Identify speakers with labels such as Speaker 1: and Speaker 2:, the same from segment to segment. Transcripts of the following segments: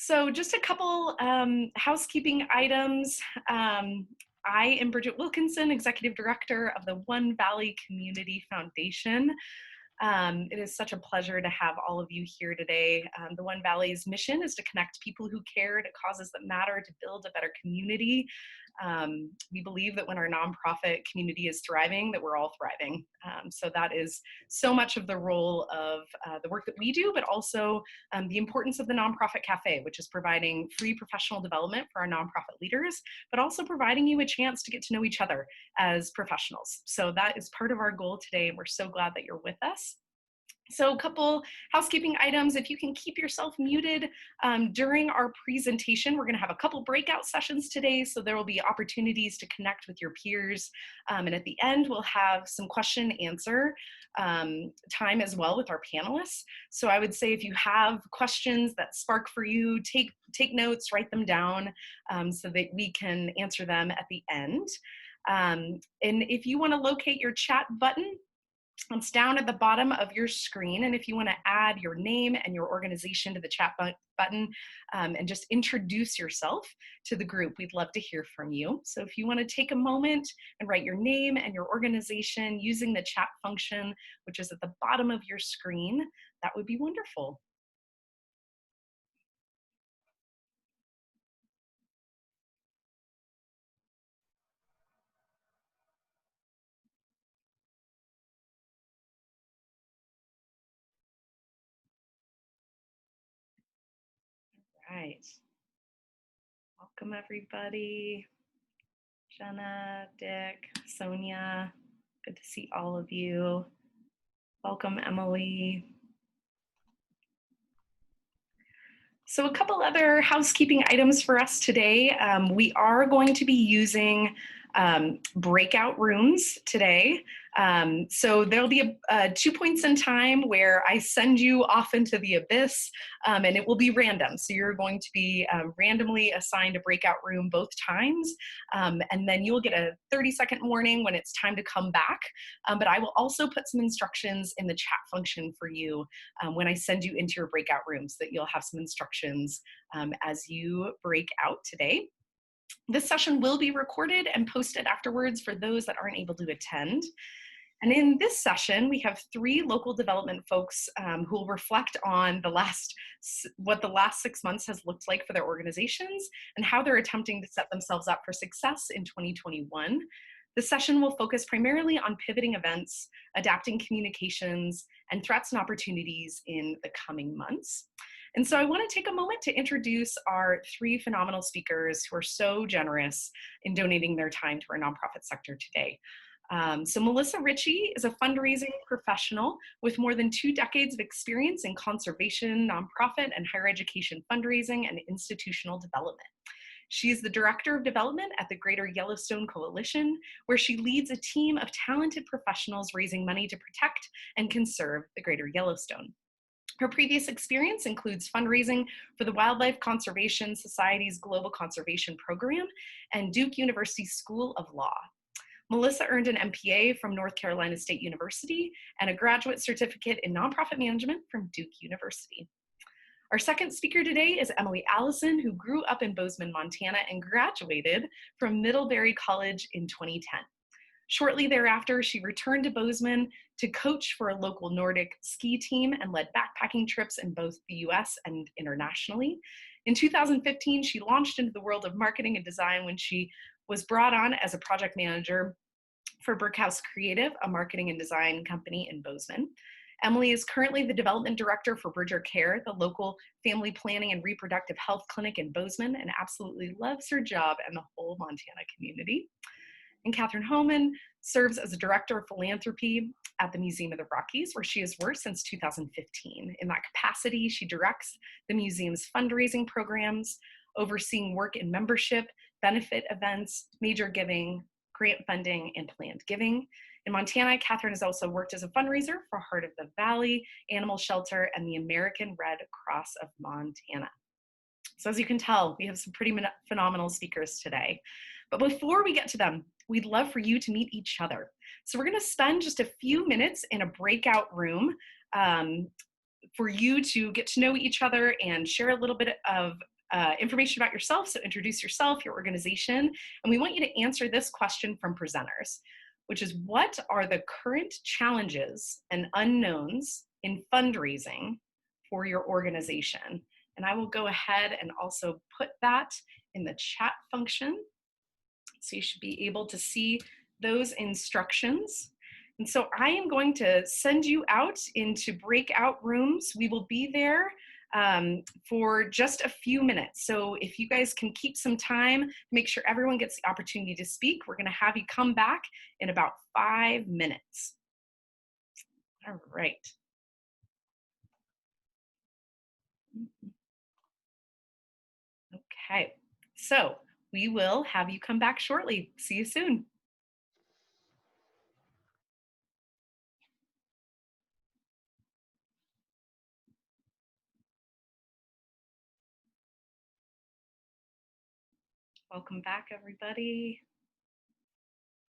Speaker 1: So just a couple housekeeping items. I am Bridget Wilkinson, Executive Director of the One Valley Community Foundation. It is such a pleasure to have all of you here today. The One Valley's mission is to connect people who care to causes that matter to build a better community. We believe that when our nonprofit community is thriving, that we're all thriving. So that is so much of the role of the work that we do, but also the importance of the Nonprofit Cafe, which is providing free professional development for our nonprofit leaders, but also providing you a chance to get to know each other as professionals. So that is part of our goal today, and we're so glad that you're with us. So a couple housekeeping items. If you can keep yourself muted during our presentation, we're going to have a couple breakout sessions today, so there will be opportunities to connect with your peers. And at the end, we'll have some question and answer time as well with our panelists. So I would say if you have questions that spark for you, take notes, write them down so that we can answer them at the end. And if you want to locate your chat button, it's down at the bottom of your screen, and if you want to add your name and your organization to the chat button and just introduce yourself to the group, we'd love to hear from you. So if you want to take a moment and write your name and your organization using the chat function, which is at the bottom of your screen, that would be wonderful. Right. Welcome, everybody. Jenna, Dick, Sonia, good to see all of you. Welcome, Emily. So a couple other housekeeping items for us today. We are going to be using breakout rooms today. So there'll be 2 points in time where I send you off into the abyss, and it will be random. So you're going to be randomly assigned a breakout room both times, and then you'll get a 30-second warning when it's time to come back. But I will also put some instructions in the chat function for you when I send you into your breakout rooms, that you'll have some instructions as you break out today. This session will be recorded and posted afterwards for those that aren't able to attend. And in this session, we have 3 local development folks who will reflect on what the last 6 months has looked like for their organizations and how they're attempting to set themselves up for success in 2021. The session will focus primarily on pivoting events, adapting communications, and threats and opportunities in the coming months. And so I want to take a moment to introduce our 3 phenomenal speakers who are so generous in donating their time to our nonprofit sector today. So Melissa Richey is a fundraising professional with more than 2 decades of experience in conservation, nonprofit, and higher education fundraising and institutional development. She is the Director of Development at the Greater Yellowstone Coalition, where she leads a team of talented professionals raising money to protect and conserve the Greater Yellowstone. Her previous experience includes fundraising for the Wildlife Conservation Society's Global Conservation Program and Duke University School of Law. Melissa earned an MPA from North Carolina State University and a graduate certificate in nonprofit management from Duke University. Our second speaker today is Emily Allison, who grew up in Bozeman, Montana, and graduated from Middlebury College in 2010. Shortly thereafter, she returned to Bozeman to coach for a local Nordic ski team and led backpacking trips in both the US and internationally. In 2015, she launched into the world of marketing and design when she was brought on as a project manager for Brickhouse Creative, a marketing and design company in Bozeman. Emily is currently the development director for Bridger Care, the local family planning and reproductive health clinic in Bozeman, and absolutely loves her job and the whole Montana community. And Kathryn Hohmann serves as a director of philanthropy at the Museum of the Rockies, where she has worked since 2015. In that capacity, she directs the museum's fundraising programs, overseeing work in membership, benefit events, major giving, grant funding, and planned giving. In Montana, Kathryn has also worked as a fundraiser for Heart of the Valley Animal Shelter and the American Red Cross of Montana. So as you can tell, we have some pretty phenomenal speakers today. But before we get to them, we'd love for you to meet each other. So we're going to spend just a few minutes in a breakout room for you to get to know each other and share a little bit of information about yourself. So introduce yourself, your organization, and we want you to answer this question from presenters, which is, what are the current challenges and unknowns in fundraising for your organization? And I will go ahead and also put that in the chat function. So you should be able to see those instructions. And so I am going to send you out into breakout rooms. We will be there for just a few minutes. So if you guys can keep some time, make sure everyone gets the opportunity to speak. We're going to have you come back in about 5 minutes. All right. Okay, so we will have you come back shortly. See you soon. Welcome back, everybody.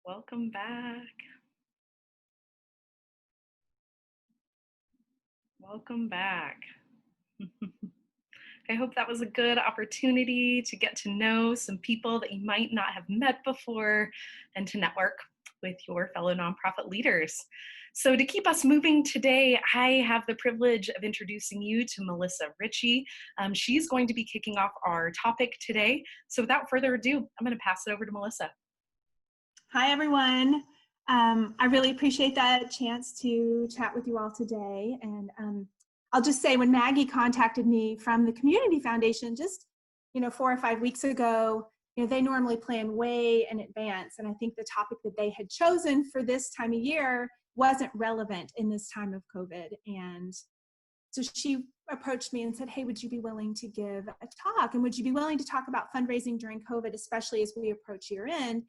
Speaker 1: Welcome back. Welcome back. I hope that was a good opportunity to get to know some people that you might not have met before and to network with your fellow nonprofit leaders. So to keep us moving today, I have the privilege of introducing you to Melissa Richey. She's going to be kicking off our topic today. So without further ado, I'm going to pass it over to Melissa.
Speaker 2: Hi, everyone. I really appreciate that chance to chat with you all today. And I'll just say, when Maggie contacted me from the Community Foundation just 4 or 5 weeks ago, they normally plan way in advance. And I think the topic that they had chosen for this time of year wasn't relevant in this time of COVID. And so she approached me and said, hey, would you be willing to give a talk? And would you be willing to talk about fundraising during COVID, especially as we approach year end?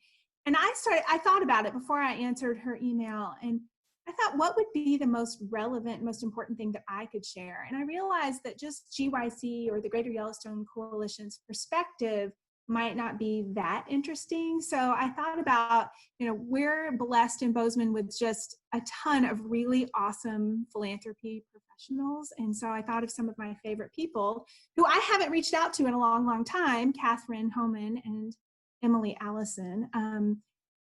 Speaker 2: And I thought about it before I answered her email, and I thought, what would be the most relevant, most important thing that I could share? And I realized that just GYC, or the Greater Yellowstone Coalition's perspective, might not be that interesting. So I thought about, we're blessed in Bozeman with just a ton of really awesome philanthropy professionals. And so I thought of some of my favorite people who I haven't reached out to in a long, long time, Kathryn, Hohmann, and Emily, Allison.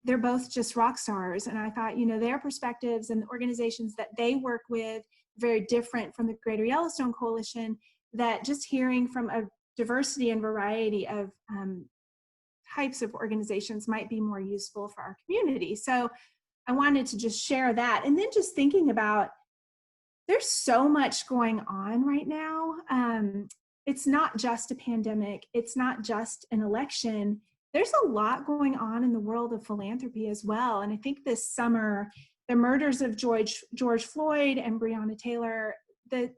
Speaker 2: They're both just rock stars. And I thought, their perspectives and the organizations that they work with, very different from the Greater Yellowstone Coalition, that just hearing from a diversity and variety of types of organizations might be more useful for our community. So I wanted to just share that. And then just thinking about, there's so much going on right now. It's not just a pandemic. It's not just an election. There's a lot going on in the world of philanthropy as well. And I think this summer, the murders of George Floyd and Breonna Taylor, the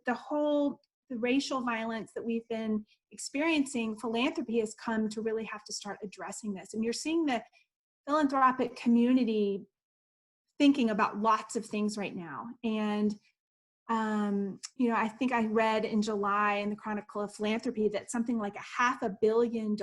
Speaker 2: racial violence that we've been experiencing, philanthropy has come to really have to start addressing this. And you're seeing the philanthropic community thinking about lots of things right now. And I think I read in July in the Chronicle of Philanthropy that something like $500 million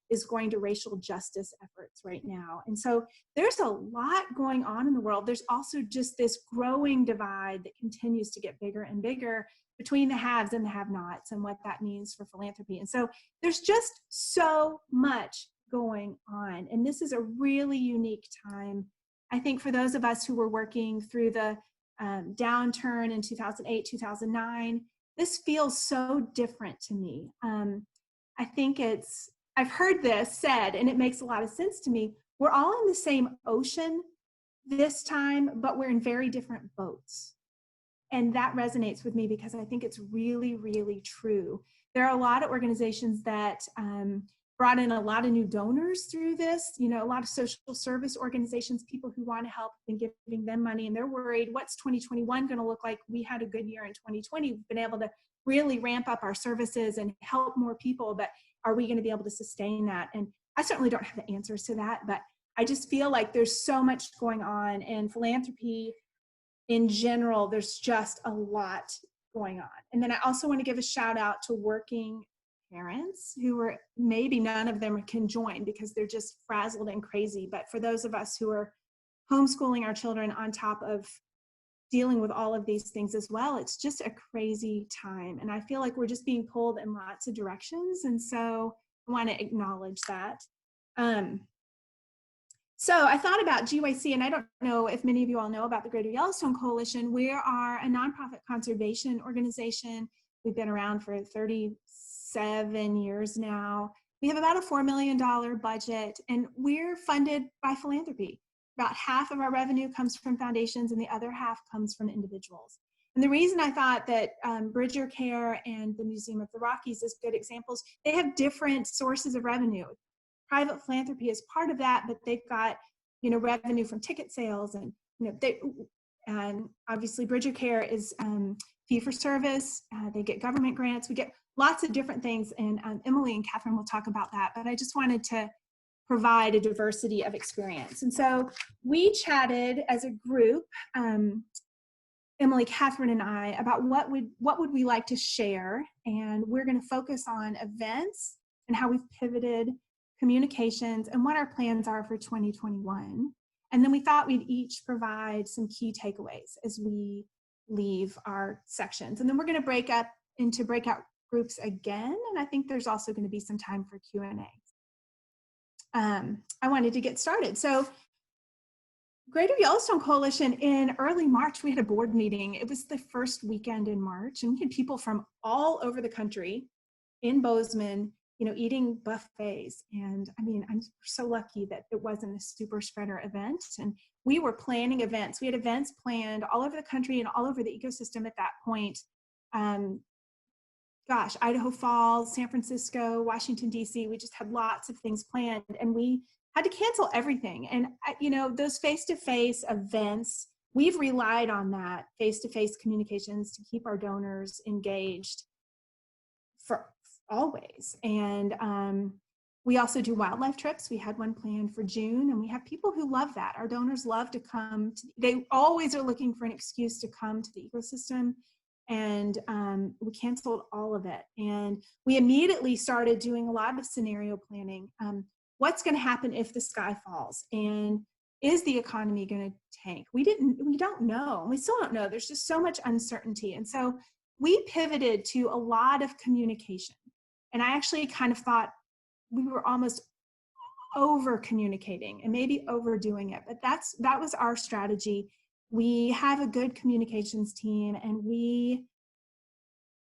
Speaker 2: is going to racial justice efforts right now. And so there's a lot going on in the world. There's also just this growing divide that continues to get bigger and bigger between the haves and the have-nots, and what that means for philanthropy. And so there's just so much going on. And this is a really unique time, I think, for those of us who were working through the downturn in 2008, 2009. This feels so different to me. I think I've heard this said, and it makes a lot of sense to me. We're all in the same ocean this time, but we're in very different boats. And that resonates with me because I think it's really, really true. There are a lot of organizations that brought in a lot of new donors through this, a lot of social service organizations, people who want to help and giving them money, and they're worried, what's 2021 going to look like? We had a good year in 2020. We've been able to really ramp up our services and help more people, but are we going to be able to sustain that? And I certainly don't have the answers to that, but I just feel like there's so much going on, and philanthropy in general, there's just a lot going on. And then I also want to give a shout out to working parents who are, maybe none of them can join because they're just frazzled and crazy. But for those of us who are homeschooling our children on top of dealing with all of these things as well. It's just a crazy time. And I feel like we're just being pulled in lots of directions. And so I want to acknowledge that. So I thought about GYC, and I don't know if many of you all know about the Greater Yellowstone Coalition. We are a nonprofit conservation organization. We've been around for 37 years now. We have about a $4 million budget, and we're funded by philanthropy. About half of our revenue comes from foundations, and the other half comes from individuals. And the reason I thought that Bridger Care and the Museum of the Rockies is good examples, they have different sources of revenue. Private philanthropy is part of that, but they've got, revenue from ticket sales, and and obviously Bridger Care is fee for service. They get government grants. We get lots of different things, and Emily and Kathryn will talk about that. But I just wanted to provide a diversity of experience, and so we chatted as a group, Emily, Kathryn, and I, about what would we like to share, and we're going to focus on events and how we've pivoted communications and what our plans are for 2021. And then we thought we'd each provide some key takeaways as we leave our sections. And then we're going to break up into breakout groups again. And I think there's also going to be some time for Q&A. I wanted to get started. So Greater Yellowstone Coalition, in early March, we had a board meeting. It was the first weekend in March, and we had people from all over the country in Bozeman, eating buffets. And I mean, I'm so lucky that it wasn't a super spreader event. And we were planning events. We had events planned all over the country and all over the ecosystem at that point. Idaho Falls, San Francisco, Washington, D.C. We just had lots of things planned, and we had to cancel everything. And, those face-to-face events, we've relied on that face-to-face communications to keep our donors engaged for always. And we also do wildlife trips. We had one planned for June, and we have people who love that. Our donors love to come. They always are looking for an excuse to come to the ecosystem. And we canceled all of it. And we immediately started doing a lot of scenario planning. What's going to happen if the sky falls? And is the economy going to tank? We don't know. And we still don't know. There's just so much uncertainty. And so we pivoted to a lot of communication. And I actually kind of thought we were almost over communicating and maybe overdoing it, but that was our strategy. We have a good communications team, and we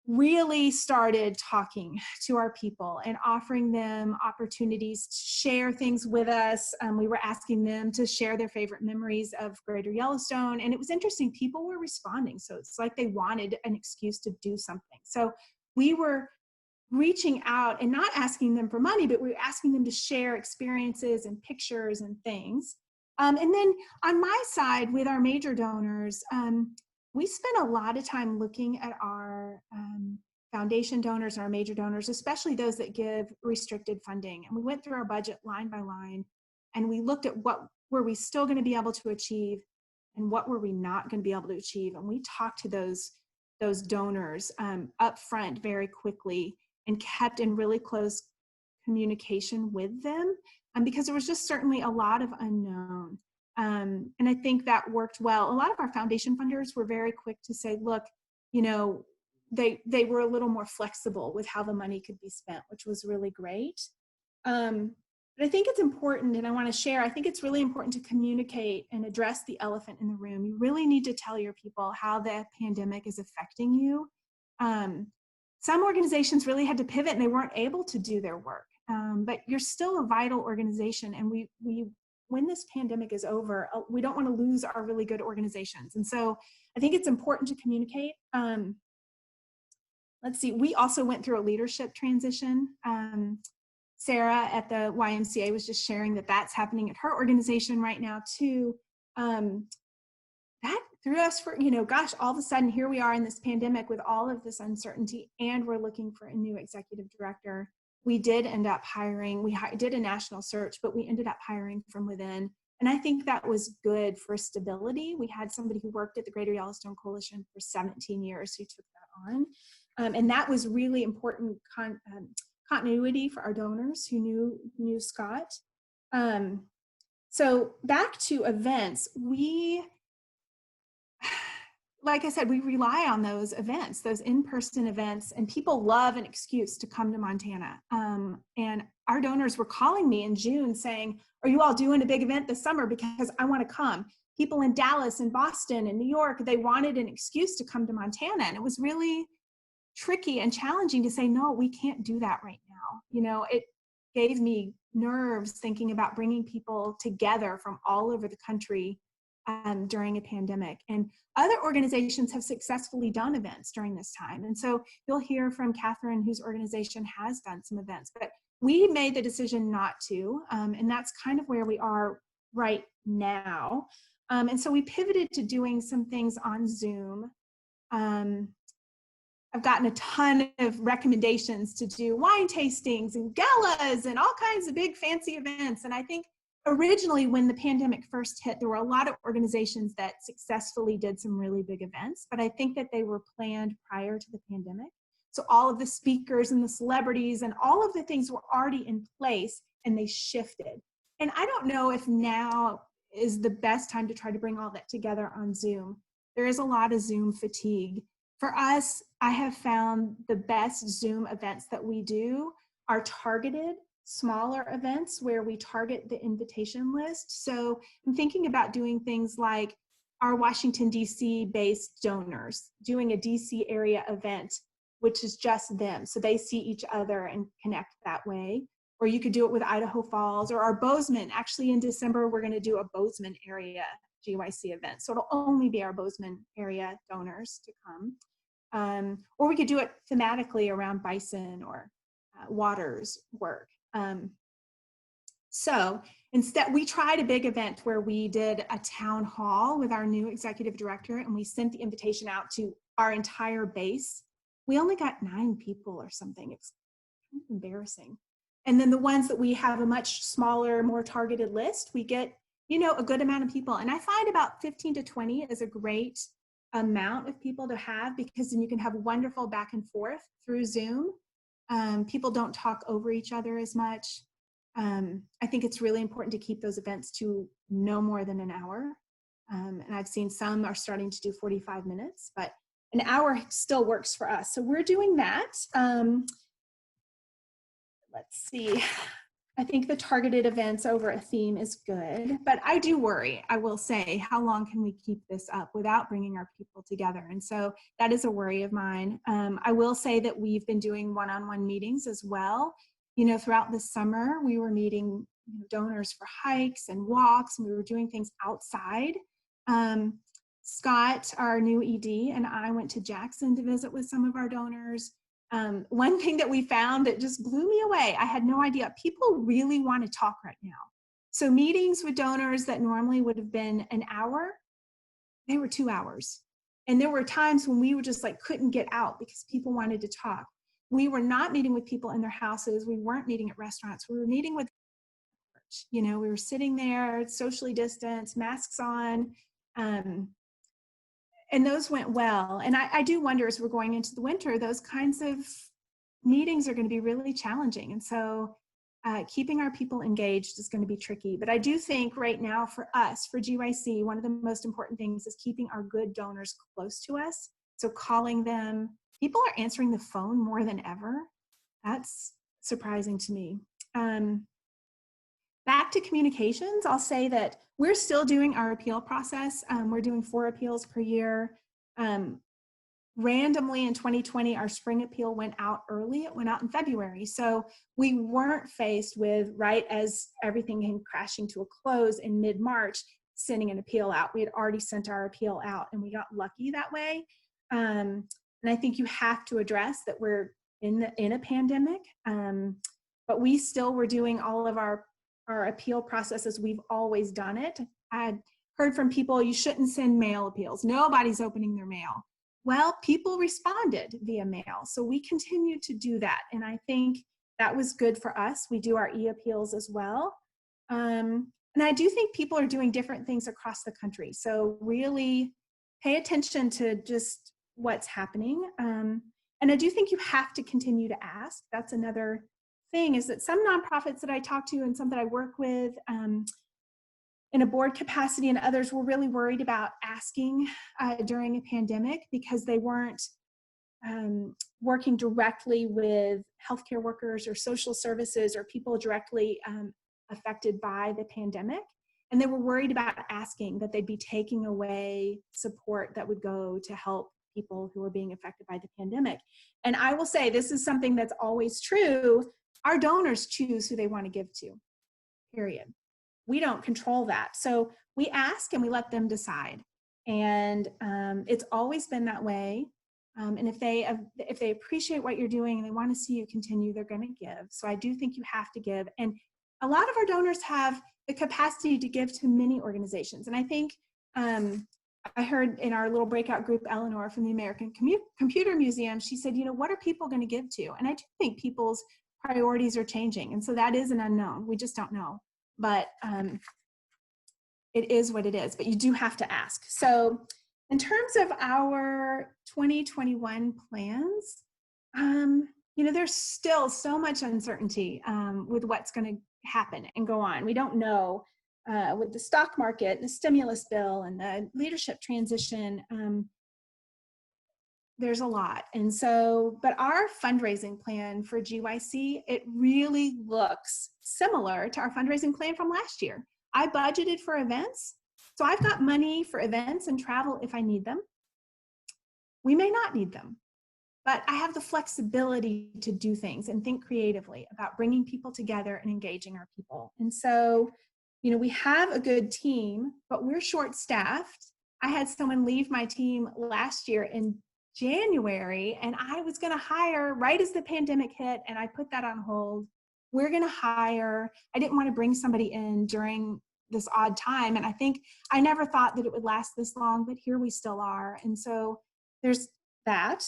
Speaker 2: really started talking to our people and offering them opportunities to share things with us. We were asking them to share their favorite memories of Greater Yellowstone, and it was interesting. People were responding, so it's like they wanted an excuse to do something. So we were reaching out and not asking them for money, but we were asking them to share experiences and pictures and things. And then on my side, with our major donors, we spent a lot of time looking at our foundation donors and our major donors, especially those that give restricted funding. And we went through our budget line by line, and we looked at what were we still going to be able to achieve and what were we not going to be able to achieve. And we talked to those donors up front very quickly and kept in really close communication with them, because there was just certainly a lot of unknown. And I think that worked well. A lot of our foundation funders were very quick to say, look, they were a little more flexible with how the money could be spent, which was really great. But I think it's important, and I want to share, I think it's really important to communicate and address the elephant in the room. You really need to tell your people how the pandemic is affecting you. Some organizations really had to pivot, and they weren't able to do their work. But you're still a vital organization, and we when this pandemic is over, we don't want to lose our really good organizations. And so I think it's important to communicate. Let's see, we also went through a leadership transition. Sarah at the YMCA was just sharing that that's happening at her organization right now too. That threw us for, all of a sudden here we are in this pandemic with all of this uncertainty, and we're looking for a new executive director. We did end up hiring, we did a national search, but we ended up hiring from within. And I think that was good for stability. We had somebody who worked at the Greater Yellowstone Coalition for 17 years who took that on. And that was really important continuity for our donors who knew Scott. So back to events, like I said, we rely on those events, those in-person events, and people love an excuse to come to Montana. And our donors were calling me in June saying, are you all doing a big event this summer? Because I want to come. People in Dallas and Boston and New York, they wanted an excuse to come to Montana. And it was really tricky and challenging to say, no, we can't do that right now. You know, it gave me nerves thinking about bringing people together from all over the country during a pandemic. And other organizations have successfully done events during this time. And so you'll hear from Kathryn, whose organization has done some events, but we made the decision not to. And that's kind of where we are right now. And so we pivoted to doing some things on Zoom. I've gotten a ton of recommendations to do wine tastings and galas and all kinds of big fancy events. And I think originally when the pandemic first hit, there were a lot of organizations that successfully did some really big events, but I think that they were planned prior to the pandemic. So all of the speakers and the celebrities and all of the things were already in place and they shifted. And I don't know if now is the best time to try to bring all that together on Zoom. There is a lot of Zoom fatigue. For us, I have found the best Zoom events that we do are targeted, smaller events where we target the invitation list. So I'm thinking about doing things like our Washington, D.C. based donors, doing a D.C. area event, which is just them. So they see each other and connect that way. Or you could do it with Idaho Falls or our Bozeman. Actually, in December, we're going to do a Bozeman area GYC event. So it'll only be our Bozeman area donors to come. Or we could do it thematically around bison or waters work. So instead, we tried a big event where we did a town hall with our new executive director, and we sent the invitation out to our entire base. We only got 9 people or something. It's kind of embarrassing. And then the ones that we have a much smaller, more targeted list, we get, you know, a good amount of people. And I find about 15 to 20 is a great amount of people to have, because then you can have wonderful back and forth through Zoom. People don't talk over each other as much. I think it's really important to keep those events to no more than an hour. And I've seen some are starting to do 45 minutes, but an hour still works for us. So we're doing that. Let's see. I think the targeted events over a theme is good, but I do worry, I will say, how long can we keep this up without bringing our people together? And so that is a worry of mine. I will say that we've been doing one-on-one meetings as well. You know, throughout the summer, we were meeting donors for hikes and walks, and we were doing things outside. Scott, our new ED, and I went to Jackson to visit with some of our donors. One thing that we found that just blew me away, I had no idea, people really want to talk right now. So meetings with donors that normally would have been an hour, they were 2 hours. And there were times when we were just like, couldn't get out because people wanted to talk. We were not meeting with people in their houses. We weren't meeting at restaurants. We were meeting with, you know, we were sitting there, socially distanced, masks on. And those went well. And I do wonder, as we're going into the winter, those kinds of meetings are going to be really challenging. And so keeping our people engaged is going to be tricky. But I do think right now for us, for GYC, one of the most important things is keeping our good donors close to us. So calling them. People are answering the phone more than ever. That's surprising to me. Back to communications, I'll say that we're still doing our appeal process. We're doing 4 appeals per year. Randomly in 2020, our spring appeal went out early. It went out in February. So we weren't faced with, right as everything came crashing to a close in mid-March, sending an appeal out. We had already sent our appeal out, and we got lucky that way. And I think you have to address that we're in a pandemic, but we still were doing all of our appeal processes. We've always done it. I heard from people, you shouldn't send mail appeals. Nobody's opening their mail. Well, people responded via mail. So we continue to do that. And I think that was good for us. We do our e-appeals as well. And I do think people are doing different things across the country. So really pay attention to just what's happening. And I do think you have to continue to ask. That's another thing, is that some nonprofits that I talk to and some that I work with, and in a board capacity, and others were really worried about asking during a pandemic because they weren't working directly with healthcare workers or social services or people directly affected by the pandemic. And they were worried about asking that they'd be taking away support that would go to help people who are being affected by the pandemic. And I will say, this is something that's always true. Our donors choose who they want to give to, period. We don't control that. So we ask and we let them decide. And it's always been that way. And if they appreciate what you're doing and they want to see you continue, they're going to give. So I do think you have to give. And a lot of our donors have the capacity to give to many organizations. And I think I heard in our little breakout group, Eleanor from the American Computer Museum, she said, what are people going to give to? And I do think people's priorities are changing. And so that is an unknown. We just don't know. But it is what it is. But you do have to ask. So in terms of our 2021 plans, there's still so much uncertainty with what's going to happen and go on. We don't know with the stock market, the stimulus bill, and the leadership transition. There's a lot. And so, but our fundraising plan for GYC, it really looks similar to our fundraising plan from last year. I budgeted for events. So I've got money for events and travel if I need them. We may not need them, but I have the flexibility to do things and think creatively about bringing people together and engaging our people. And so, we have a good team, but we're short-staffed. I had someone leave my team last year in January, and I was going to hire right as the pandemic hit, and I put that on hold. We're going to hire. I didn't want to bring somebody in during this odd time, and I never thought that it would last this long, but here we still are. And so there's that.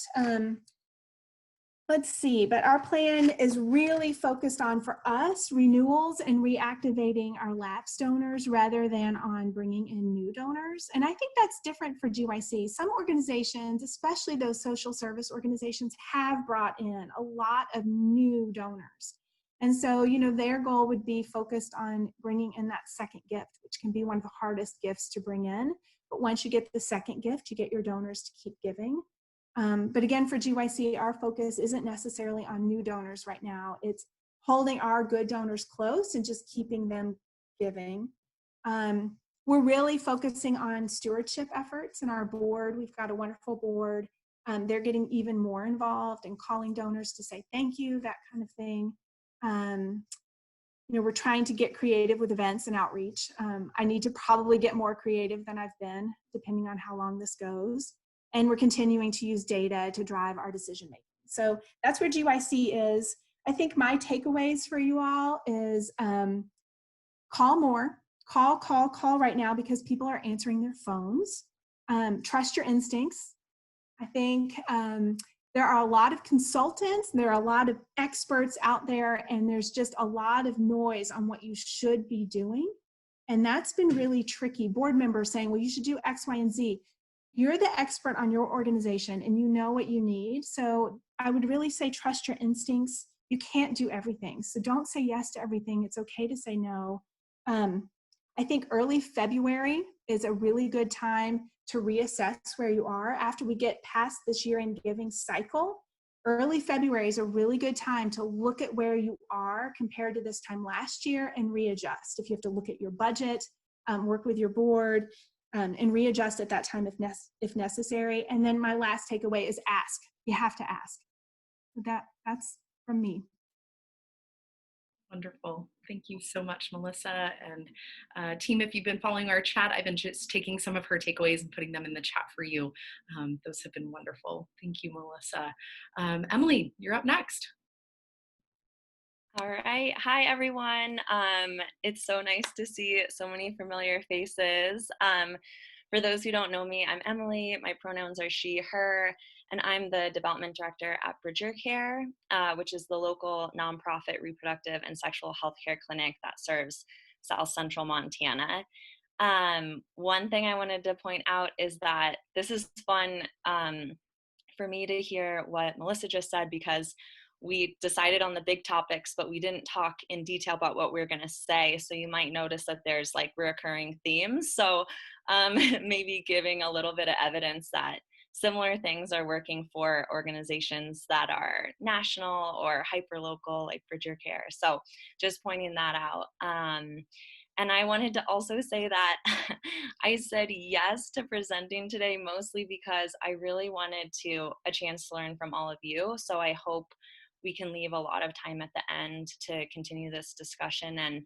Speaker 2: Let's see, but our plan is really focused on, for us, renewals and reactivating our lapsed donors rather than on bringing in new donors. And I think that's different for GYC. Some organizations, especially those social service organizations, have brought in a lot of new donors. And so, their goal would be focused on bringing in that second gift, which can be one of the hardest gifts to bring in. But once you get the second gift, you get your donors to keep giving. But again, for GYC, our focus isn't necessarily on new donors right now. It's holding our good donors close and just keeping them giving. We're really focusing on stewardship efforts in our board. We've got a wonderful board. They're getting even more involved and calling donors to say thank you, that kind of thing. We're trying to get creative with events and outreach. I need to probably get more creative than I've been, depending on how long this goes. And we're continuing to use data to drive our decision making. So that's where GYC is. I think my takeaways for you all is call more, call right now because people are answering their phones. Trust your instincts. I think there are a lot of consultants, there are a lot of experts out there, and there's just a lot of noise on what you should be doing. And that's been really tricky. Board members saying, well, you should do X, Y, and Z. You're the expert on your organization and you know what you need. So I would really say trust your instincts. You can't do everything. So don't say yes to everything. It's okay to say no. I think early February is a really good time to reassess where you are. After we get past this year-end giving cycle, early February is a really good time to look at where you are compared to this time last year and readjust. If you have to look at your budget, work with your board, and readjust at that time if necessary. And then my last takeaway is ask. You have to ask. That's from me.
Speaker 1: Wonderful. Thank you so much, Melissa. And team, if you've been following our chat, I've been just taking some of her takeaways and putting them in the chat for you. Those have been wonderful. Thank you, Melissa. Emily, you're up next.
Speaker 3: All right. Hi, everyone. It's so nice to see so many familiar faces. For those who don't know me, I'm Emily. My pronouns are she, her, and I'm the development director at Bridger Care, which is the local nonprofit reproductive and sexual health care clinic that serves South Central Montana. One thing I wanted to point out is that this is fun for me to hear what Melissa just said, because we decided on the big topics, but we didn't talk in detail about what we were going to say. So you might notice that there's like recurring themes. So maybe giving a little bit of evidence that similar things are working for organizations that are national or hyperlocal, like Bridger Care. So just pointing that out. And I wanted to also say that I said yes to presenting today, mostly because I really wanted a chance to learn from all of you. So I hope we can leave a lot of time at the end to continue this discussion. And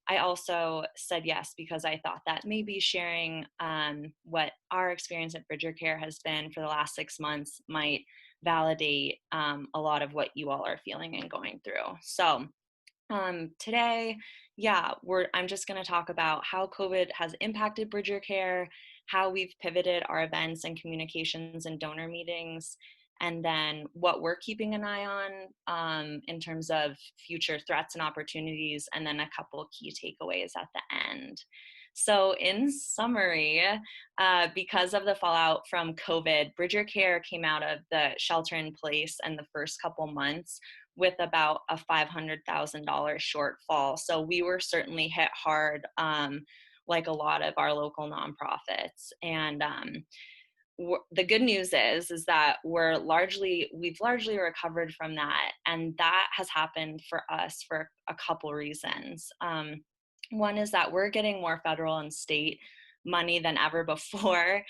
Speaker 3: I also said yes because I thought that maybe sharing what our experience at Bridger Care has been for the last 6 months might validate a lot of what you all are feeling and going through. So today, I'm just going to talk about how COVID has impacted Bridger Care, how we've pivoted our events and communications and donor meetings, and then what we're keeping an eye on in terms of future threats and opportunities, and then a couple key takeaways at the end. So in summary, because of the fallout from COVID, Bridger Care came out of the shelter in place and the first couple months with about a $500,000 shortfall. So we were certainly hit hard, like a lot of our local nonprofits. And the good news is that we've largely recovered from that. And that has happened for us for a couple reasons. One is that we're getting more federal and state money than ever before.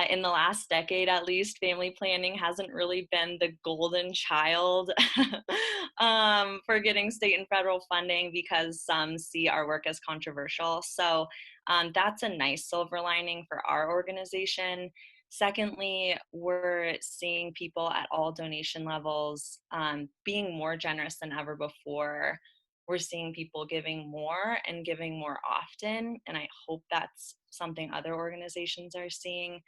Speaker 3: In the last decade, at least, family planning hasn't really been the golden child for getting state and federal funding because some see our work as controversial. So that's a nice silver lining for our organization. Secondly, we're seeing people at all donation levels being more generous than ever before. We're seeing people giving more and giving more often, and I hope that's something other organizations are seeing.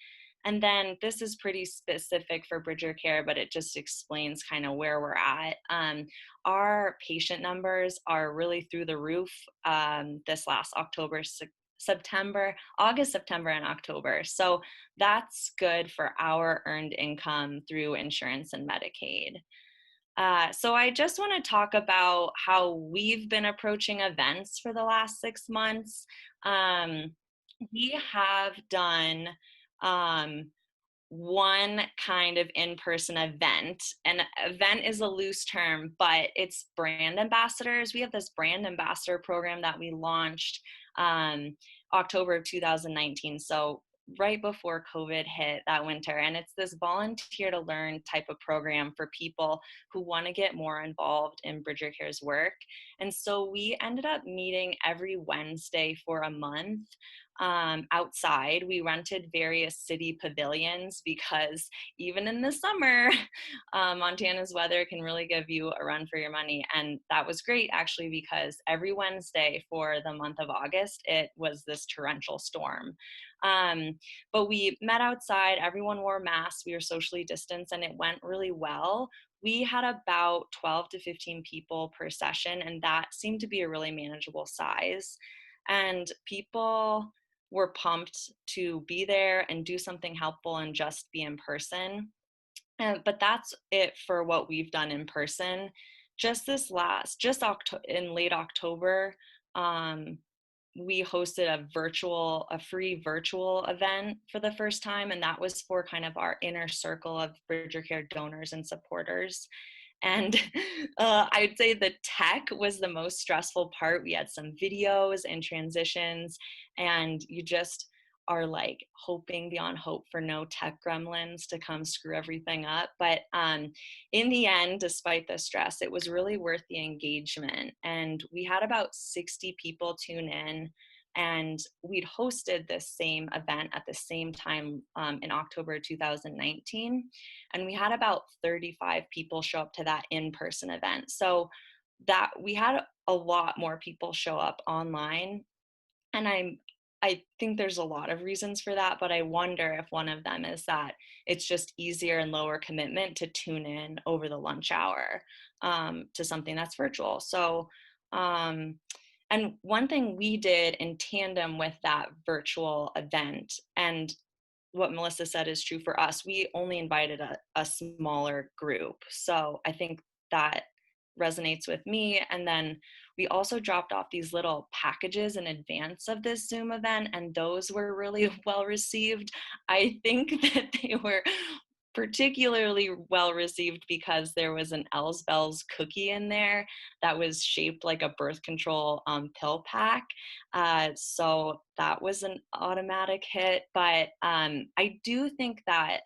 Speaker 3: And then this is pretty specific for Bridger Care, but it just explains kind of where we're at. Our patient numbers are really through the roof this last August, September, and October. So that's good for our earned income through insurance and Medicaid. So I just want to talk about how we've been approaching events for the last 6 months. We have done one kind of in-person event. An event is a loose term, but it's brand ambassadors. We have this brand ambassador program that we launched October of 2019. So right before COVID hit that winter. And it's this volunteer to learn type of program for people who want to get more involved in Bridger Care's work. And so we ended up meeting every Wednesday for a month. Outside. We rented various city pavilions because even in the summer, Montana's weather can really give you a run for your money. And that was great actually because every Wednesday for the month of August, it was this torrential storm. But we met outside, everyone wore masks, we were socially distanced, and it went really well. We had about 12 to 15 people per session, and that seemed to be a really manageable size. And people were pumped to be there and do something helpful and just be in person. But that's it for what we've done in person. In late October, we hosted a free virtual event for the first time, and that was for kind of our inner circle of Bridger Care donors and supporters. And I'd say the tech was the most stressful part. We had some videos and transitions, and you just are like hoping beyond hope for no tech gremlins to come screw everything up. But in the end, despite the stress, it was really worth the engagement. And we had about 60 people tune in. And we'd hosted this same event at the same time in October 2019. And we had about 35 people show up to that in-person event. So that we had a lot more people show up online. And I think there's a lot of reasons for that, but I wonder if one of them is that it's just easier and lower commitment to tune in over the lunch hour to something that's virtual. So, and one thing we did in tandem with that virtual event, and what Melissa said is true for us, we only invited a smaller group. So I think that resonates with me. And then we also dropped off these little packages in advance of this Zoom event, and those were really well received. I think that they were particularly well received because there was an Ell's Bells cookie in there that was shaped like a birth control pill pack. So that was an automatic hit. But I do think that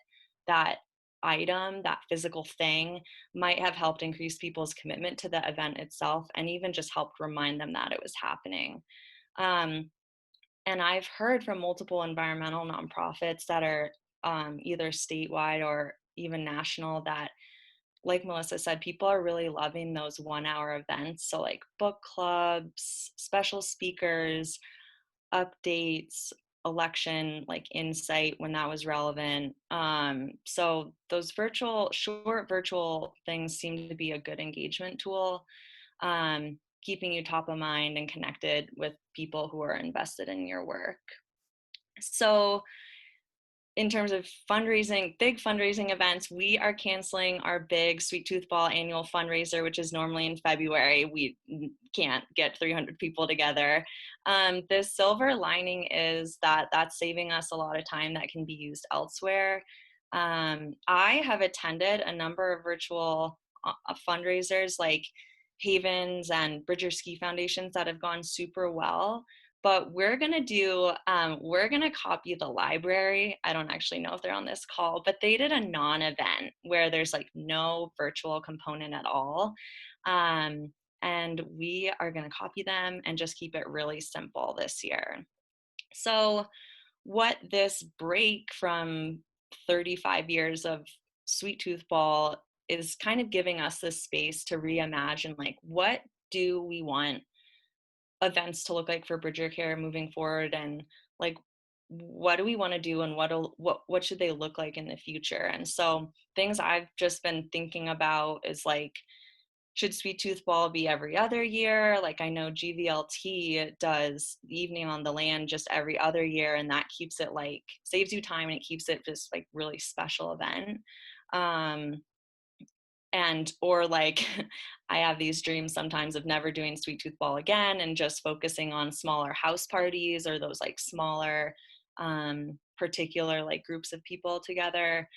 Speaker 3: that item, that physical thing, might have helped increase people's commitment to the event itself, and even just helped remind them that it was happening. Um, and I've heard from multiple environmental nonprofits that are either statewide or even national that, like Melissa said, people are really loving those 1 hour events. So like book clubs, special speakers, updates, election like insight when that was relevant. So those short virtual things seem to be a good engagement tool, keeping you top of mind and connected with people who are invested in your work. So in terms of fundraising, big fundraising events, we are canceling our big Sweet Tooth Ball annual fundraiser, which is normally in February. We can't get 300 people together. The silver lining is that that's saving us a lot of time that can be used elsewhere. I have attended a number of virtual fundraisers like Havens and Bridger Ski Foundations that have gone super well. But we're gonna copy the library. I don't actually know if they're on this call, but they did a non-event where there's like no virtual component at all. And we are gonna copy them and just keep it really simple this year. So what this break from 35 years of Sweet Tooth Ball is kind of giving us this space to reimagine, like, what do we want events to look like for Bridger Care moving forward, and like what do we want to do, and what should they look like in the future. And so things I've just been thinking about is like, should Sweet Tooth Ball be every other year? Like I know GVLT does the Evening on the Land just every other year, and that keeps it like, saves you time, and it keeps it just like really special event. And or like I have these dreams sometimes of never doing Sweet Tooth Ball again and just focusing on smaller house parties or those like smaller particular like groups of people together.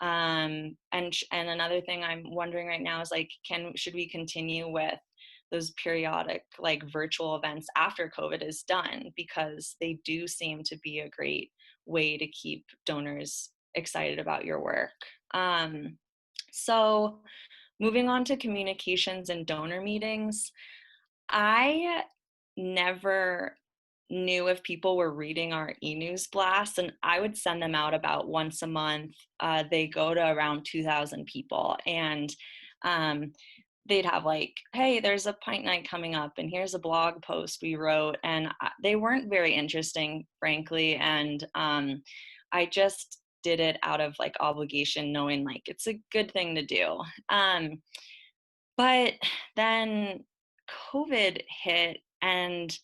Speaker 3: And another thing I'm wondering right now is like, should we continue with those periodic like virtual events after COVID is done, because they do seem to be a great way to keep donors excited about your work. So moving on to communications and donor meetings, I never knew if people were reading our e-news blasts, and I would send them out about once a month. They go to around 2,000 people, and they'd have like, hey, there's a pint night coming up, and here's a blog post we wrote, and they weren't very interesting, frankly, and I just did it out of like obligation, knowing like it's a good thing to do. But then COVID hit, and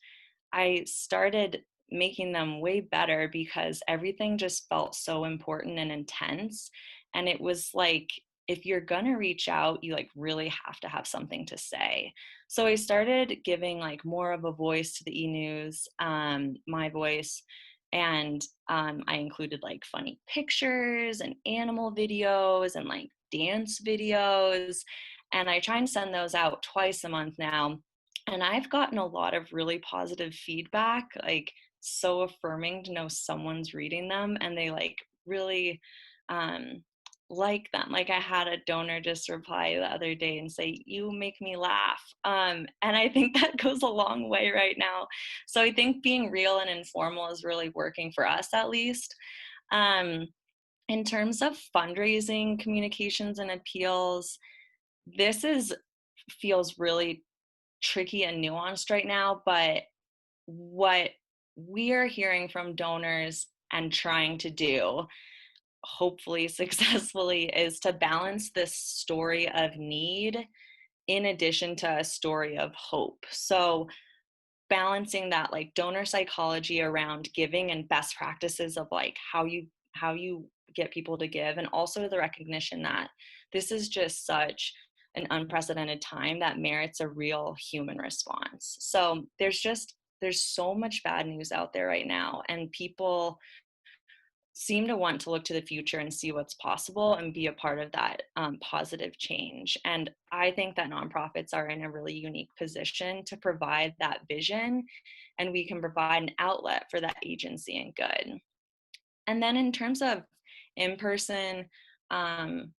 Speaker 3: I started making them way better because everything just felt so important and intense. And it was like, if you're gonna reach out, you like really have to have something to say. So I started giving like more of a voice to the e-news, my voice. And I included like funny pictures and animal videos and like dance videos. And I try and send those out twice a month now. And I've gotten a lot of really positive feedback, like so affirming to know someone's reading them and they like really like them. Like I had a donor just reply the other day and say, you make me laugh. And I think that goes a long way right now. So I think being real and informal is really working for us, at least. In terms of fundraising, communications, and appeals, feels really tricky and nuanced right now, but what we are hearing from donors and trying to do, hopefully successfully, is to balance this story of need in addition to a story of hope. So balancing that like donor psychology around giving and best practices of like how you get people to give, and also the recognition that this is just such an unprecedented time that merits a real human response. So there's so much bad news out there right now, and people seem to want to look to the future and see what's possible and be a part of that positive change. And I think that nonprofits are in a really unique position to provide that vision, and we can provide an outlet for that agency and good. And then in terms of in-person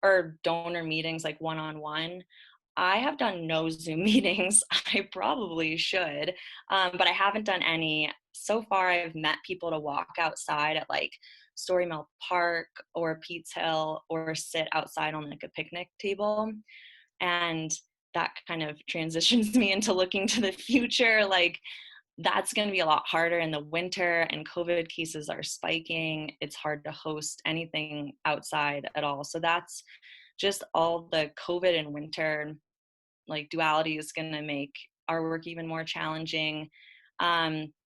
Speaker 3: or donor meetings, like one-on-one, I have done no Zoom meetings. I probably should, but I haven't done any. So far, I've met people to walk outside at like Story Mill Park or Pete's Hill, or sit outside on like a picnic table. And that kind of transitions me into looking to the future. Like, that's going to be a lot harder in the winter, and COVID cases are spiking. It's hard to host anything outside at all. So that's just all the COVID and winter like duality is going to make our work even more challenging.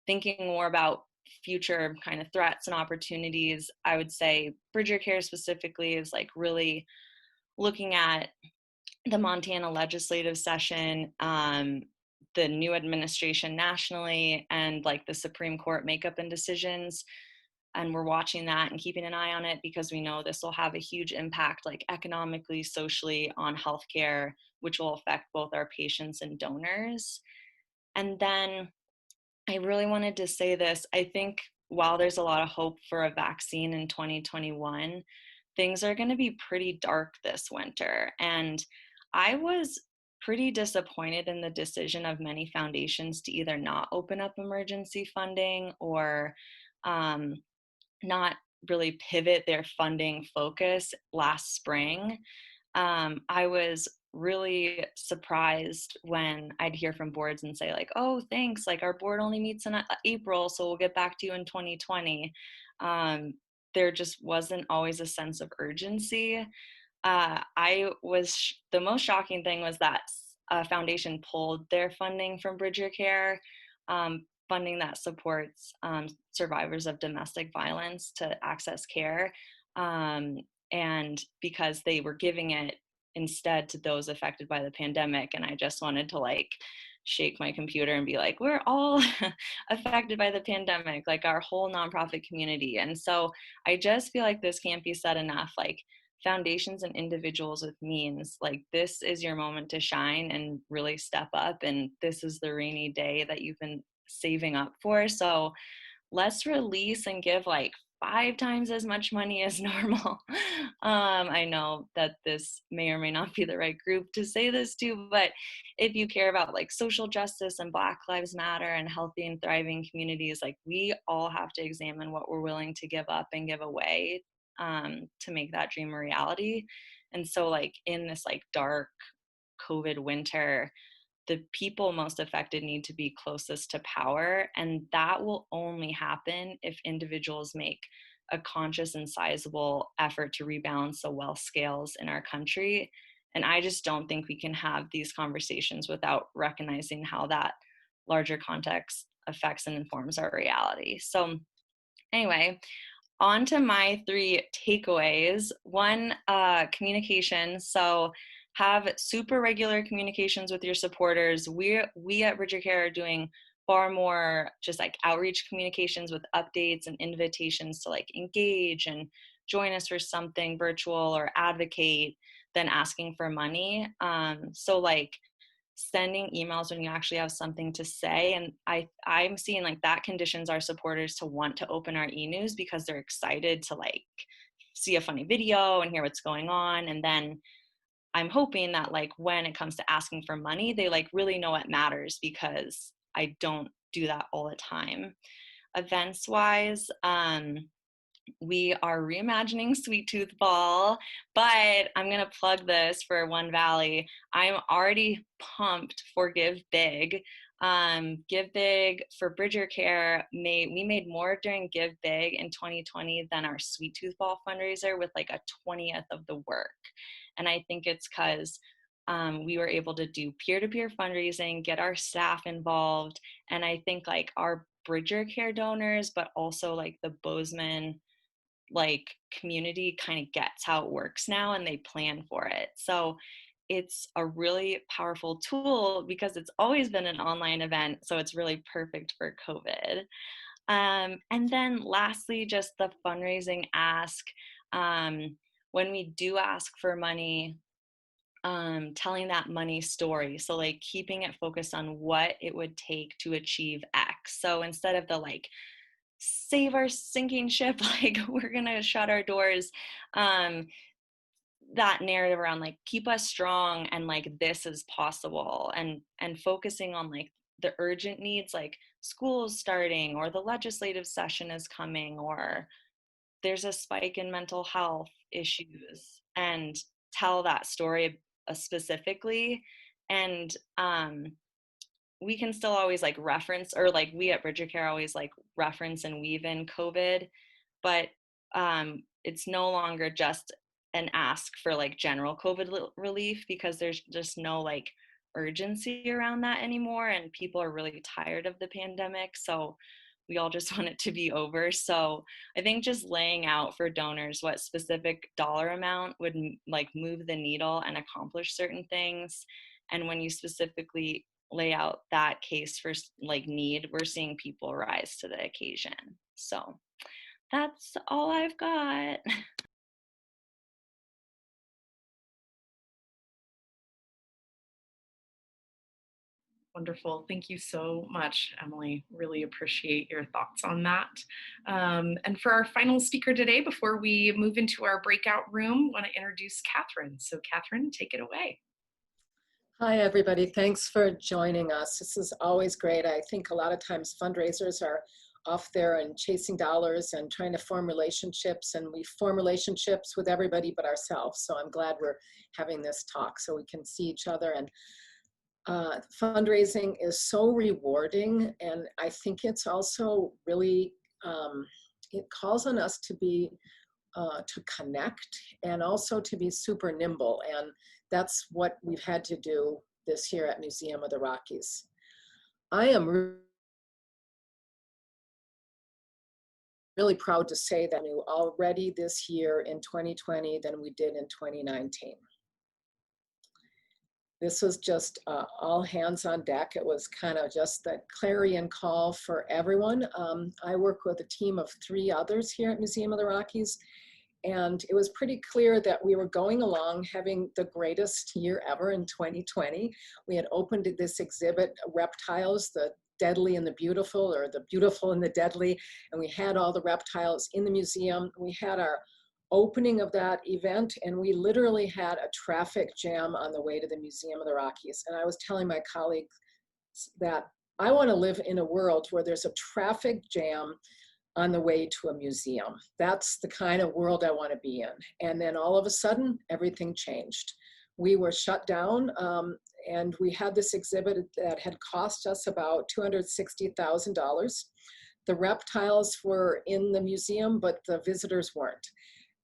Speaker 3: Thinking more about future kind of threats and opportunities, I would say Bridger Care specifically is like really looking at the Montana legislative session, the new administration nationally, and like the Supreme Court makeup and decisions. And we're watching that and keeping an eye on it, because we know this will have a huge impact, like economically, socially, on healthcare, which will affect both our patients and donors. And then I really wanted to say this. I think while there's a lot of hope for a vaccine in 2021, things are going to be pretty dark this winter. And I was pretty disappointed in the decision of many foundations to either not open up emergency funding, or not really pivot their funding focus last spring. I was really surprised when I'd hear from boards and say like, oh, thanks, like our board only meets in April, so we'll get back to you in 2020. There just wasn't always a sense of urgency. The most shocking thing was that a foundation pulled their funding from Bridger Care, funding that supports survivors of domestic violence to access care. And because they were giving it instead to those affected by the pandemic. And I just wanted to like shake my computer and be like, we're all affected by the pandemic, like our whole nonprofit community. And so I just feel like this can't be said enough. Like, foundations and individuals with means, like, this is your moment to shine and really step up. And this is the rainy day that you've been saving up for. So let's release and give like 5 times as much money as normal. I know that this may or may not be the right group to say this to, but if you care about like social justice and Black Lives Matter and healthy and thriving communities, like, we all have to examine what we're willing to give up and give away to make that dream a reality. And so like in this like dark COVID winter, the people most affected need to be closest to power. And that will only happen if individuals make a conscious and sizable effort to rebalance the wealth scales in our country. And I just don't think we can have these conversations without recognizing how that larger context affects and informs our reality. So anyway, on to my 3 takeaways. 1, communication. So have super regular communications with your supporters. We at Bridger Care are doing far more just like outreach communications with updates and invitations to like engage and join us for something virtual or advocate than asking for money. So like sending emails when you actually have something to say. And I'm seeing like that conditions our supporters to want to open our e-news, because they're excited to like see a funny video and hear what's going on. And then I'm hoping that like when it comes to asking for money, they like really know it matters, because I don't do that all the time. Events wise, we are reimagining Sweet Tooth Ball, but I'm going to plug this for One Valley. I'm already pumped for Give Big. Give Big for Bridger Care, we made more during Give Big in 2020 than our Sweet Tooth Ball fundraiser, with like a 20th of the work. And I think it's because we were able to do peer-to-peer fundraising, get our staff involved, and I think like our Bridger Care donors, but also like the Bozeman like community kind of gets how it works now, and they plan for it. So it's a really powerful tool because it's always been an online event, so it's really perfect for COVID. And then lastly, just the fundraising ask. When we do ask for money, telling that money story. So like keeping it focused on what it would take to achieve X. So instead of the like, save our sinking ship, like we're gonna shut our doors, that narrative around like keep us strong and like this is possible, and focusing on like the urgent needs, like school's starting or the legislative session is coming or there's a spike in mental health issues, and tell that story specifically. And we can still always like reference, or like we at Bridget Care always like reference and weave in COVID, but it's no longer just an ask for like general COVID relief, because there's just no like urgency around that anymore, and people are really tired of the pandemic, so we all just want it to be over. So I think just laying out for donors what specific dollar amount would like move the needle and accomplish certain things, and when you specifically lay out that case for like need, we're seeing people rise to the occasion. So that's all I've got.
Speaker 1: Wonderful. Thank you so much, Emily. Really appreciate your thoughts on that. And for our final speaker today, before we move into our breakout room, I want to introduce Kathryn. So Kathryn, take it away.
Speaker 4: Hi, everybody. Thanks for joining us. This is always great. I think a lot of times fundraisers are off there and chasing dollars and trying to form relationships, and we form relationships with everybody but ourselves. So I'm glad we're having this talk so we can see each other. And fundraising is so rewarding, and I think it's also really, it calls on us to be, to connect and also to be super nimble, and that's what we've had to do this year at Museum of the Rockies. I am really proud to say that we knew already this year in 2020 than we did in 2019. This was just all hands on deck. It was kind of just the clarion call for everyone. I work with a team of 3 others here at Museum of the Rockies, and it was pretty clear that we were going along having the greatest year ever in 2020. We had opened this exhibit, Reptiles, the Deadly and the Beautiful, or the Beautiful and the Deadly, and we had all the reptiles in the museum. We had our opening of that event, and we literally had a traffic jam on the way to the Museum of the Rockies. And I was telling my colleagues that I want to live in a world where there's a traffic jam on the way to a museum. That's the kind of world I want to be in. And then all of a sudden, everything changed. We were shut down, and we had this exhibit that had cost us about $260,000. The reptiles were in the museum, but the visitors weren't.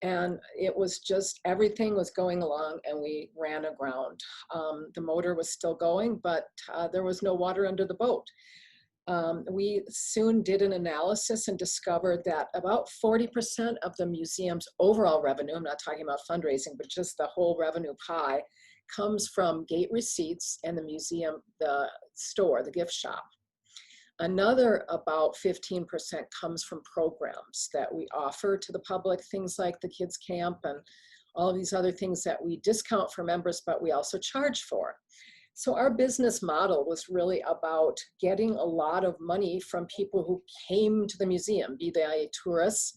Speaker 4: And it was just, everything was going along, and we ran aground. The motor was still going, but there was no water under the boat. We soon did an analysis and discovered that about 40% of the museum's overall revenue, I'm not talking about fundraising, but just the whole revenue pie, comes from gate receipts and the museum, the store, the gift shop. Another about 15% comes from programs that we offer to the public, things like the kids camp and all of these other things that we discount for members, but we also charge for. So our business model was really about getting a lot of money from people who came to the museum, be they tourists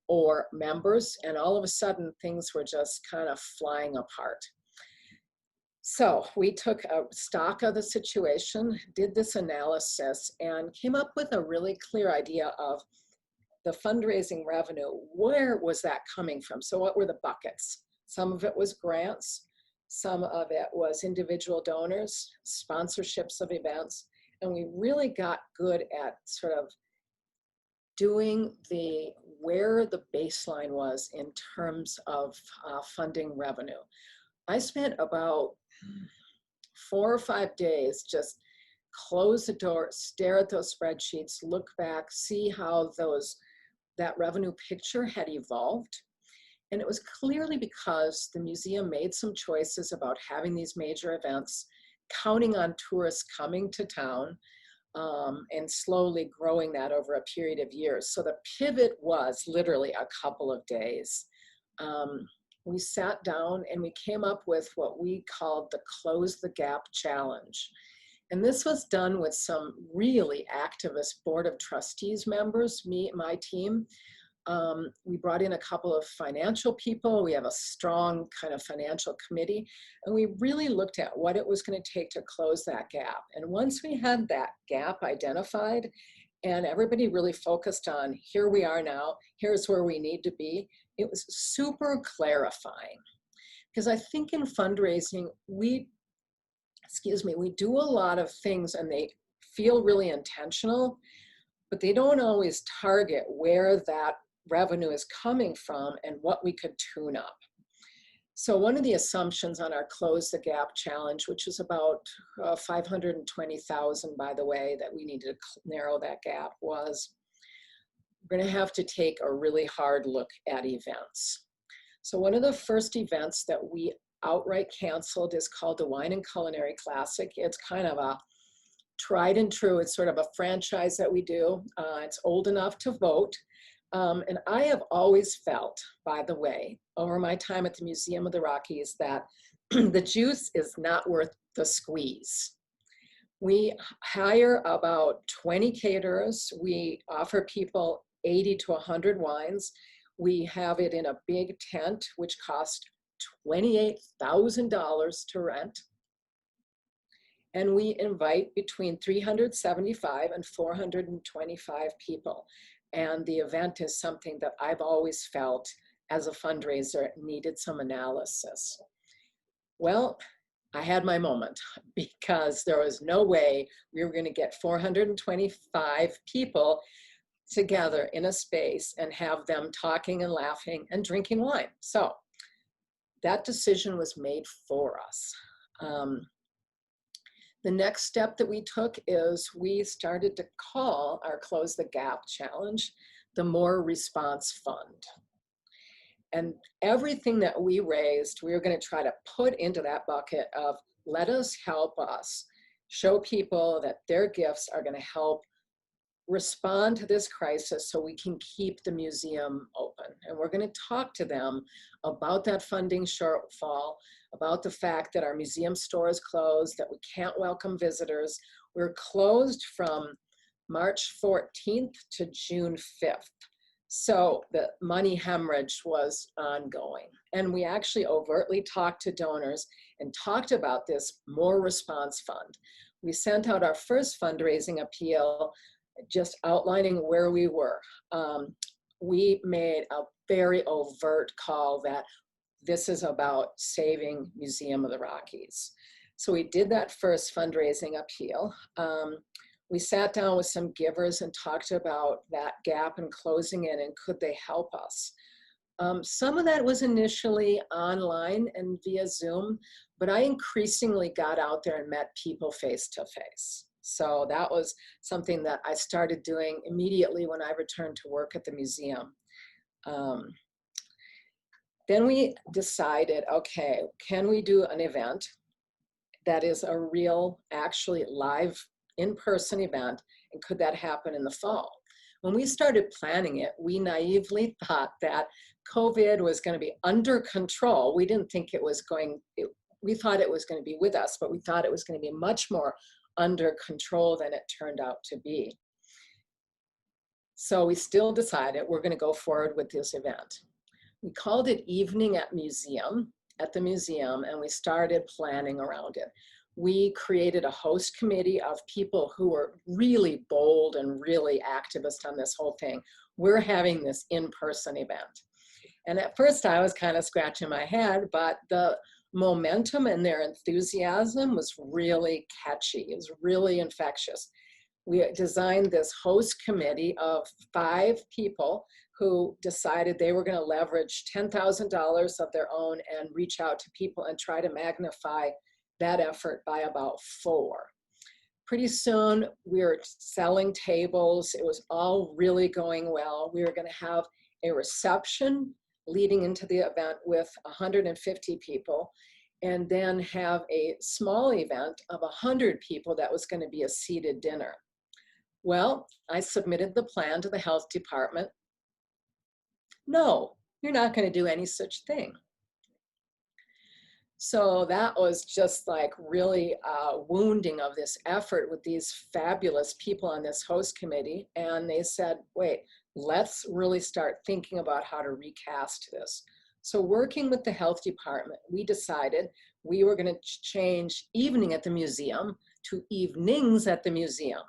Speaker 4: or members, and all of a sudden things were just kind of flying apart. So we took a stock of the situation, did this analysis, and came up with a really clear idea of the fundraising revenue. Where was that coming from? So what were the buckets? Some of it was grants, some of it was individual donors, sponsorships of events, and we really got good at sort of doing where the baseline was in terms of funding revenue. I spent about 4 or 5 days just close the door, stare at those spreadsheets, look back, see how that revenue picture had evolved. And it was clearly because the museum made some choices about having these major events, counting on tourists coming to town, and slowly growing that over a period of years. So the pivot was literally a couple of days. We sat down and we came up with what we called the Close the Gap Challenge. And this was done with some really activist board of trustees members, my team. We brought in a couple of financial people. We have a strong kind of financial committee, and we really looked at what it was going to take to close that gap. And once we had that gap identified and everybody really focused on here we are now, here's where we need to be, it was super clarifying. Because I think in fundraising, we do a lot of things and they feel really intentional, but they don't always target where that revenue is coming from and what we could tune up. So one of the assumptions on our Close the Gap Challenge, which is about 520,000, by the way, that we needed to narrow that gap, was we're going to have to take a really hard look at events. So one of the first events that we outright canceled is called the Wine and Culinary Classic. It's kind of a tried and true. It's sort of a franchise that we do. It's old enough to vote. And I have always felt, by the way, over my time at the Museum of the Rockies, that the juice is not worth the squeeze. We hire about 20 caterers. We offer people 80 to 100 wines. We have it in a big tent, which costs $28,000 to rent. And we invite between 375 and 425 people. And the event is something that I've always felt as a fundraiser needed some analysis. Well, I had my moment because there was no way we were going to get 425 people together in a space and have them talking and laughing and drinking wine. So that decision was made for us. The next step that we took is we started to call our Close the Gap Challenge the More Response Fund. And everything that we raised, we were going to try to put into that bucket of let us help us show people that their gifts are going to help respond to this crisis so we can keep the museum open. And we're going to talk to them about that funding shortfall, about the fact that our museum store is closed, that we can't welcome visitors. We're closed from March 14th to June 5th. So the money hemorrhage was ongoing. And we actually overtly talked to donors and talked about this More Response Fund. We sent out our first fundraising appeal just outlining where we were. We made a very overt call that this is about saving Museum of the Rockies. So we did that first fundraising appeal. We sat down with some givers and talked about that gap and closing it and could they help us. Some of that was initially online and via Zoom, but I increasingly got out there and met people face to face. So that was something that I started doing immediately when I returned to work at the museum. Then we decided, okay, can we do an event that is a real, actually live, in-person event, and could that happen in the fall? When we started planning it, we naively thought that COVID was going to be under control. We didn't think it was we thought it was going to be with us, but we thought it was going to be much more under control than it turned out to be. So we still decided we're going to go forward with this event. We called it Evening at the museum, and we started planning around it. We created a host committee of people who were really bold and really activist on this whole thing. We're having this in-person event. And at first I was kind of scratching my head, but the momentum and their enthusiasm was really catchy. It was really infectious. We designed this host committee of 5 people who decided they were going to leverage $10,000 of their own and reach out to people and try to magnify that effort by about 4. Pretty soon we were selling tables. It was all really going well. We were going to have a reception leading into the event with 150 people, and then have a small event of 100 people that was going to be a seated dinner. Well, I submitted the plan to the health department. No, you're not going to do any such thing. So that was just like really wounding of this effort with these fabulous people on this host committee. And they said, wait, let's really start thinking about how to recast this. So working with the health department, we decided we were going to change evening at the museum to evenings at the museum.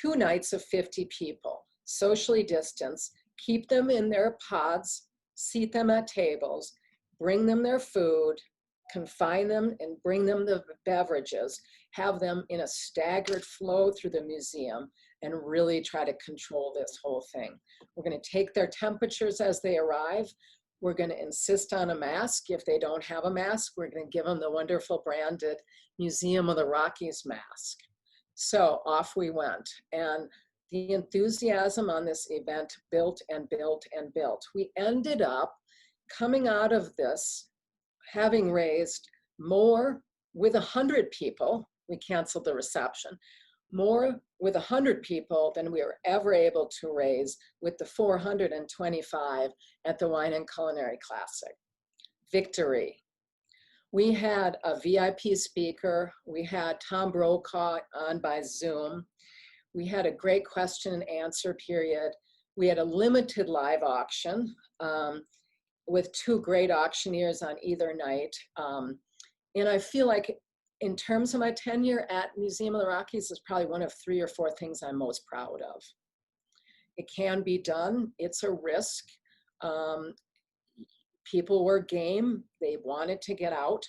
Speaker 4: 2 nights of 50 people, socially distanced, keep them in their pods, seat them at tables, bring them their food, confine them and bring them the beverages, have them in a staggered flow through the museum, and really try to control this whole thing. We're going to take their temperatures as they arrive. We're going to insist on a mask. If they don't have a mask, we're going to give them the wonderful branded Museum of the Rockies mask. So off we went. And the enthusiasm on this event built and built and built. We ended up coming out of this having raised more with 100 people. We canceled the reception. More with 100 people than we were ever able to raise with the 425 at the Wine and Culinary Classic. Victory. We had a VIP speaker. We had Tom Brokaw on by Zoom. We had a great question and answer period. We had a limited live auction with 2 great auctioneers on either night. And I feel like in terms of my tenure at Museum of the Rockies, is probably one of 3 or 4 things I'm most proud of. It can be done. It's a risk. People were game. They wanted to get out.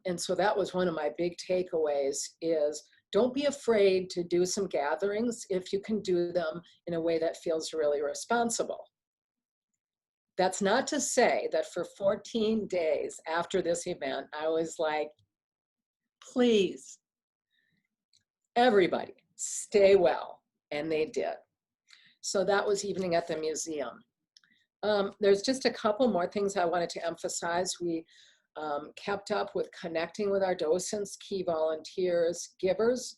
Speaker 4: And so that was one of my big takeaways is don't be afraid to do some gatherings if you can do them in a way that feels really responsible. That's not to say that for 14 days after this event, I was like, please, everybody, stay well. And they did. So that was evening at the museum. There's just a couple more things I wanted to emphasize. We kept up with connecting with our docents, key volunteers, givers.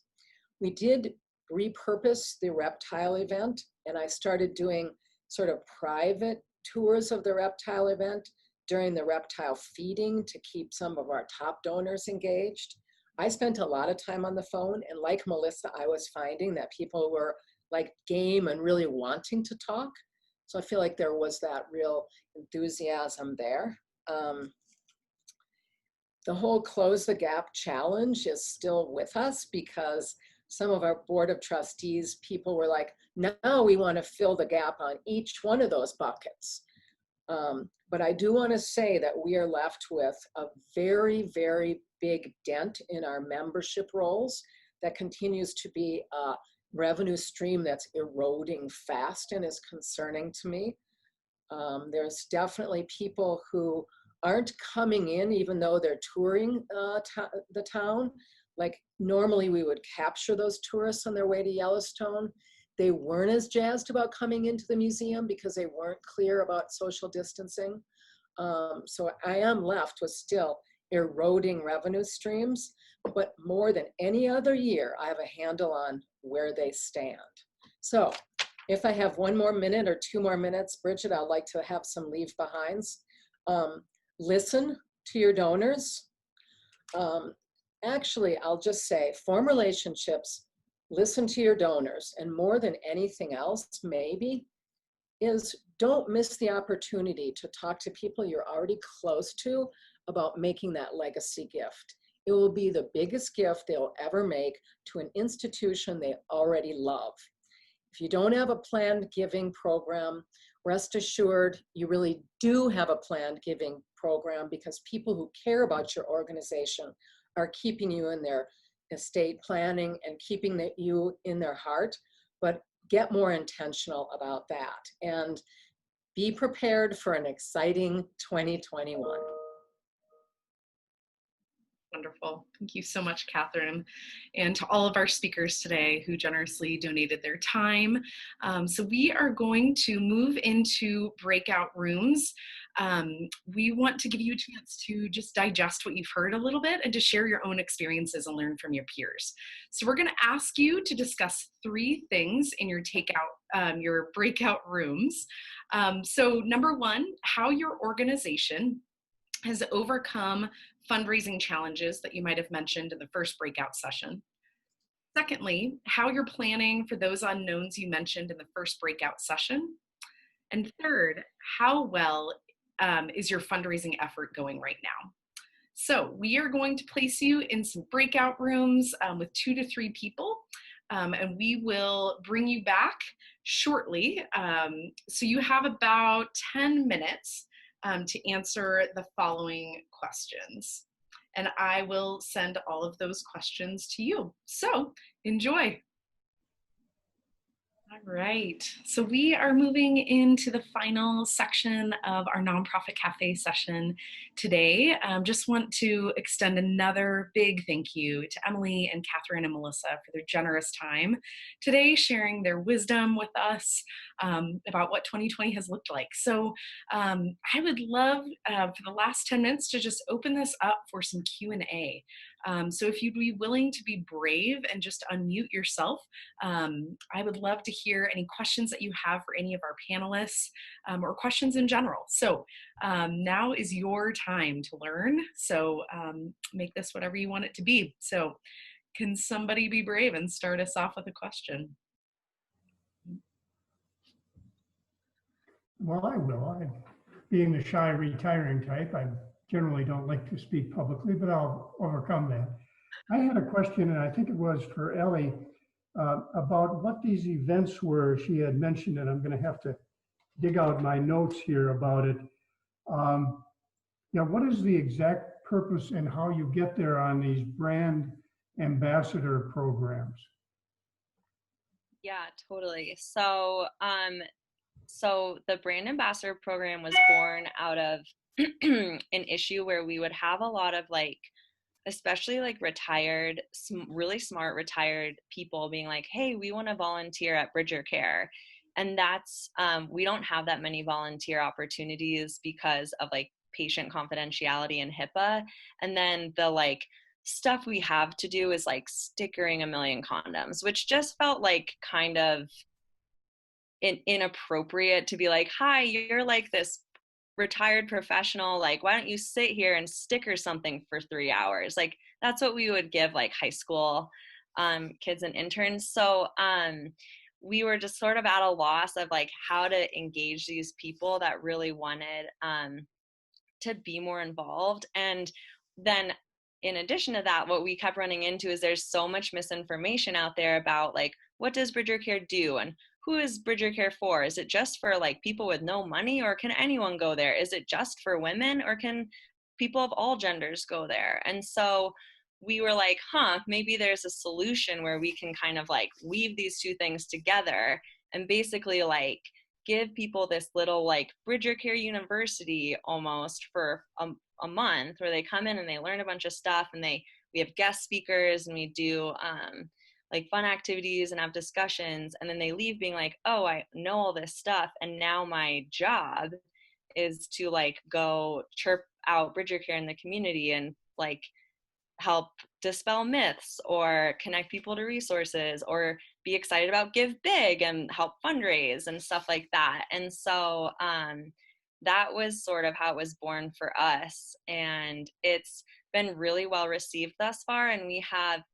Speaker 4: We did repurpose the reptile event, and I started doing sort of private tours of the reptile event during the reptile feeding to keep some of our top donors engaged. I spent a lot of time on the phone, and like Melissa, I was finding that people were like game and really wanting to talk. So I feel like there was that real enthusiasm there. The whole Close the Gap challenge is still with us because some of our board of trustees, people were like, now we want to fill the gap on each one of those buckets. But I do want to say that we are left with a very, very big dent in our membership rolls that continues to be a revenue stream that's eroding fast and is concerning to me. There's definitely people who aren't coming in even though they're touring the town. Like normally we would capture those tourists on their way to Yellowstone. They weren't as jazzed about coming into the museum because they weren't clear about social distancing. So I am left with still eroding revenue streams, but more than any other year, I have a handle on where they stand. So if I have 1 more minute or 2 more minutes, Bridget, I'd like to have some leave behinds. Listen to your donors. Actually, I'll just say form relationships, listen to your donors, and more than anything else, maybe, is don't miss the opportunity to talk to people you're already close to about making that legacy gift. It will be the biggest gift they'll ever make to an institution they already love. If you don't have a planned giving program, rest assured you really do have a planned giving program because people who care about your organization are keeping you in their estate planning and keeping you in their heart, but get more intentional about that and be prepared for an exciting 2021.
Speaker 1: Wonderful. Thank you so much, Kathryn, and to all of our speakers today who generously donated their time. So we are going to move into breakout rooms. We want to give you a chance to just digest what you've heard a little bit and to share your own experiences and learn from your peers. So we're going to ask you to discuss 3 things in your your breakout rooms. So number 1, how your organization has overcome fundraising challenges that you might have mentioned in the first breakout session. Secondly, how you're planning for those unknowns you mentioned in the first breakout session. And third, how well is your fundraising effort going right now? So we are going to place you in some breakout rooms with 2 to 3 people, and we will bring you back shortly. So you have about 10 minutes to answer the following questions. And I will send all of those questions to you. So enjoy. All right, so we are moving into the final section of our nonprofit cafe session today. Just want to extend another big thank you to Emily and Kathryn and Melissa for their generous time today, sharing their wisdom with us about what 2020 has looked like. So I would love for the last 10 minutes to just open this up for some Q&A. So if you'd be willing to be brave and just unmute yourself, I would love to hear any questions that you have for any of our panelists or questions in general. So now is your time to learn. So make this whatever you want it to be. So can somebody be brave and start us off with a question?
Speaker 5: Well, I will. Being the shy, retiring type, I generally don't like to speak publicly, but I'll overcome that. I had a question, and I think it was for Ellie, about what these events were. She had mentioned, and I'm going to have to dig out my notes here about it. What is the exact purpose and how you get there on these brand ambassador programs?
Speaker 3: Yeah, totally. So the brand ambassador program was born out of an issue where we would have a lot of especially retired, really smart retired people being like, hey, we want to volunteer at Bridger Care. And that's, we don't have that many volunteer opportunities because of patient confidentiality and HIPAA. And then the stuff we have to do is stickering 1 million condoms, which just felt kind of inappropriate to be like, hi, you're this retired professional, why don't you sit here and sticker something for 3 hours? That's what we would give high school kids and interns. So we were just sort of at a loss of how to engage these people that really wanted to be more involved. And then in addition to that, what we kept running into is there's so much misinformation out there about what does Bridger Care do and who is Bridger Care for? Is it just for people with no money, or can anyone go there? Is it just for women, or can people of all genders go there? And so we were like, maybe there's a solution where we can kind of weave these 2 things together and basically give people this little Bridger Care University almost for a month, where they come in and they learn a bunch of stuff, and we have guest speakers, and we do fun activities and have discussions, and then they leave being like, oh, I know all this stuff, and now my job is to go chirp out Bridger Care in the community and help dispel myths or connect people to resources or be excited about Give Big and help fundraise and stuff like that. And so that was sort of how it was born for us, and it's been really well received thus far. And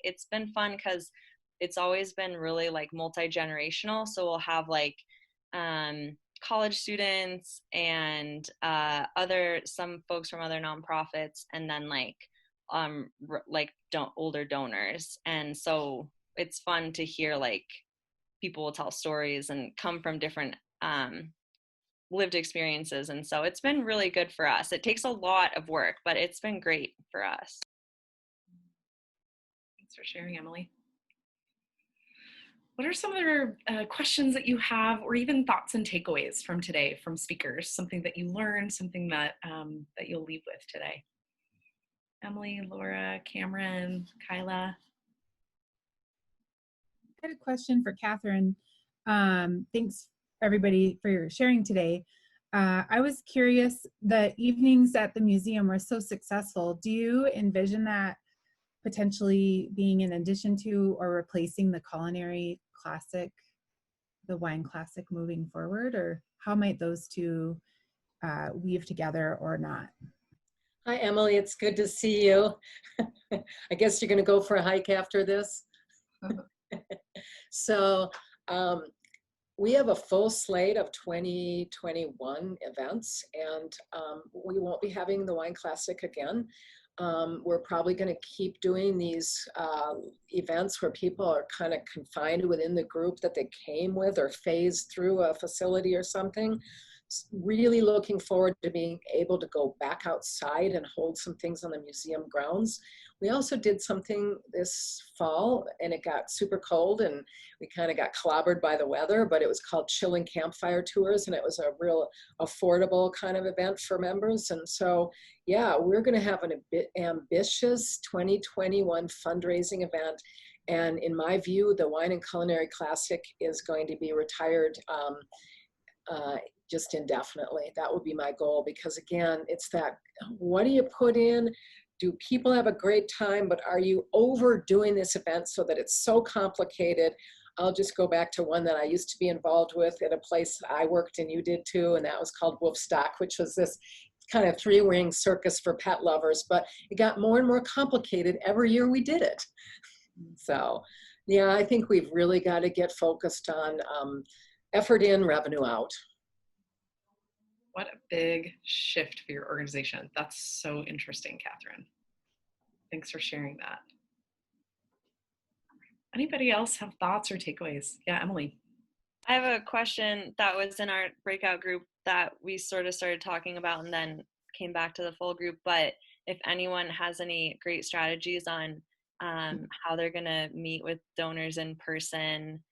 Speaker 3: it's been fun because it's always been really multi-generational. So we'll have college students and some folks from other nonprofits, and then older donors. And so it's fun to hear people will tell stories and come from different lived experiences. And so it's been really good for us. It takes a lot of work, but it's been great for us.
Speaker 1: Thanks for sharing, Emily. What are some other questions that you have, or even thoughts and takeaways from today from speakers? Something that you learned, something that that you'll leave with today. Emily, Laura, Cameron, Kyla.
Speaker 6: I had a question for Kathryn. Thanks everybody for your sharing today. I was curious, the evenings at the museum were so successful. Do you envision that potentially being in addition to or replacing the Culinary Classic, the Wine Classic moving forward, or how might those two weave together or not?
Speaker 4: Hi, Emily. It's good to see you. I guess you're going to go for a hike after this. So we have a full slate of 2021 events, and we won't be having the Wine Classic again. We're probably going to keep doing these events where people are kind of confined within the group that they came with or phased through a facility or something. Really looking forward to being able to go back outside and hold some things on the museum grounds. We also did something this fall, and it got super cold and we kind of got clobbered by the weather, but it was called Chilling Campfire Tours, and it was a real affordable kind of event for members. And so, yeah, we're going to have a bit ambitious 2021 fundraising event. And in my view, the Wine and Culinary Classic is going to be retired just indefinitely. That would be my goal, because again, it's that, what do you put in? Do people have a great time, but are you overdoing this event so that it's so complicated? I'll just go back to one that I used to be involved with at a place I worked and you did too, and that was called Wolfstock, which was this kind of three-ring circus for pet lovers, but it got more and more complicated every year we did it. So yeah, I think we've really got to get focused on effort in, revenue out.
Speaker 1: What a big shift for your organization. That's so interesting, Kathryn. Thanks for sharing that. Anybody else have thoughts or takeaways? Yeah, Emily.
Speaker 3: I have a question that was in our breakout group that we sort of started talking about and then came back to the full group. But if anyone has any great strategies on how they're going to meet with donors in person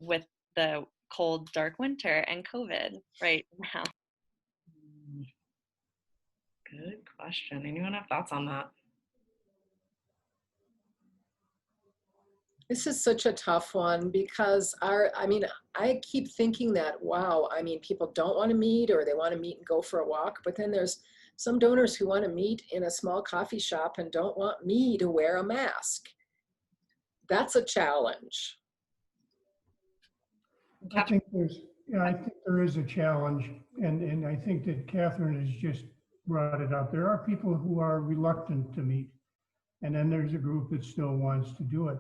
Speaker 3: with the cold, dark winter and COVID right now.
Speaker 1: Good question. Anyone have thoughts on that?
Speaker 4: This is such a tough one because I keep thinking that, wow, people don't want to meet or they want to meet and go for a walk, but then there's some donors who want to meet in a small coffee shop and don't want me to wear a mask. That's a challenge.
Speaker 5: I think there is a challenge, and I think that Kathryn has just brought it up. There are people who are reluctant to meet, and then there's a group that still wants to do it.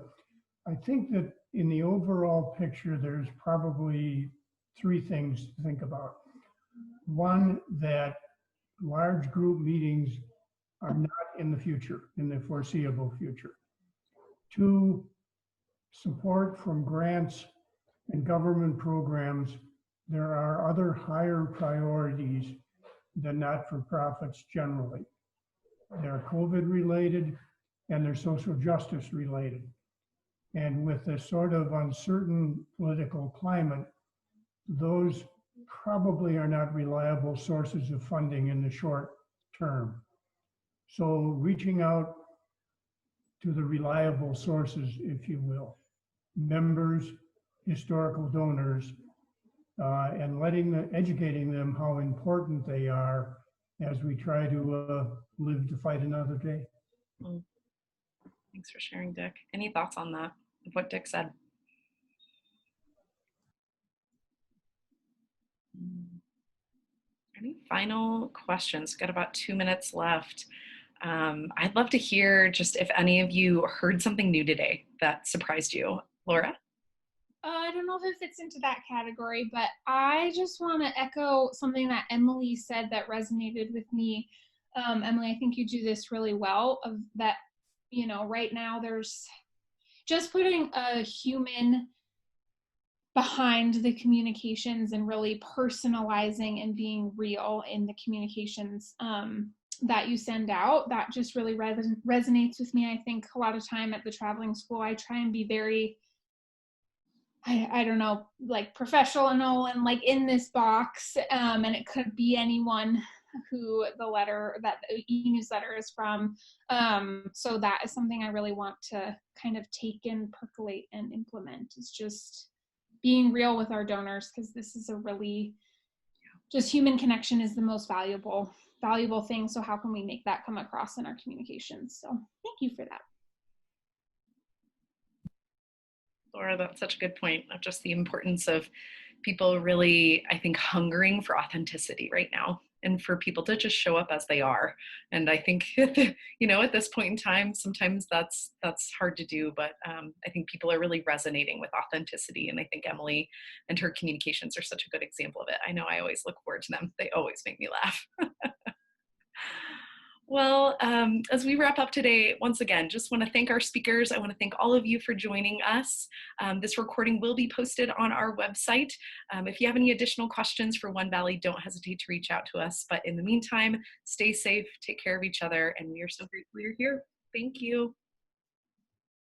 Speaker 5: I think that in the overall picture, there's probably three things to think about. One, that large group meetings are not in the future, in the foreseeable future. Two, support from grants and government programs. There are other higher priorities than not-for-profits generally. They're COVID related and they're social justice related. And with a sort of uncertain political climate, those probably are not reliable sources of funding in the short term. So reaching out to the reliable sources, if you will, members, historical donors, and educating them how important they are as we try to live to fight another day.
Speaker 1: Thanks for sharing, Dick. Any thoughts on that, what Dick said? Any final questions? Got about 2 minutes left. I'd love to hear just if any of you heard something new today that surprised you. Laura?
Speaker 7: I don't know if it fits into that category, but I just want to echo something that Emily said that resonated with me. Emily, I think you do this really well, of that, right now there's just putting a human behind the communications and really personalizing and being real in the communications that you send out. That just really resonates with me. I think a lot of time at the traveling school, I try and be very, I don't know, like professional and like in this box, and it could be anyone who that e-newsletter is from. So that is something I really want to kind of take in, percolate, and implement. It's just being real with our donors, because this is a really, just human connection is the most valuable thing. So how can we make that come across in our communications? So thank you for that.
Speaker 1: Laura, that's such a good point of just the importance of people really, I think, hungering for authenticity right now, and for people to just show up as they are. And I think, you know, at this point in time, sometimes that's hard to do, but I think people are really resonating with authenticity. And I think Emily and her communications are such a good example of it. I know I always look forward to them. They always make me laugh. Well, as we wrap up today, once again, just want to thank our speakers. I want to thank all of you for joining us. This recording will be posted on our website. If you have any additional questions for One Valley, don't hesitate to reach out to us. But in the meantime, stay safe, take care of each other, and we are so grateful you're here. Thank you.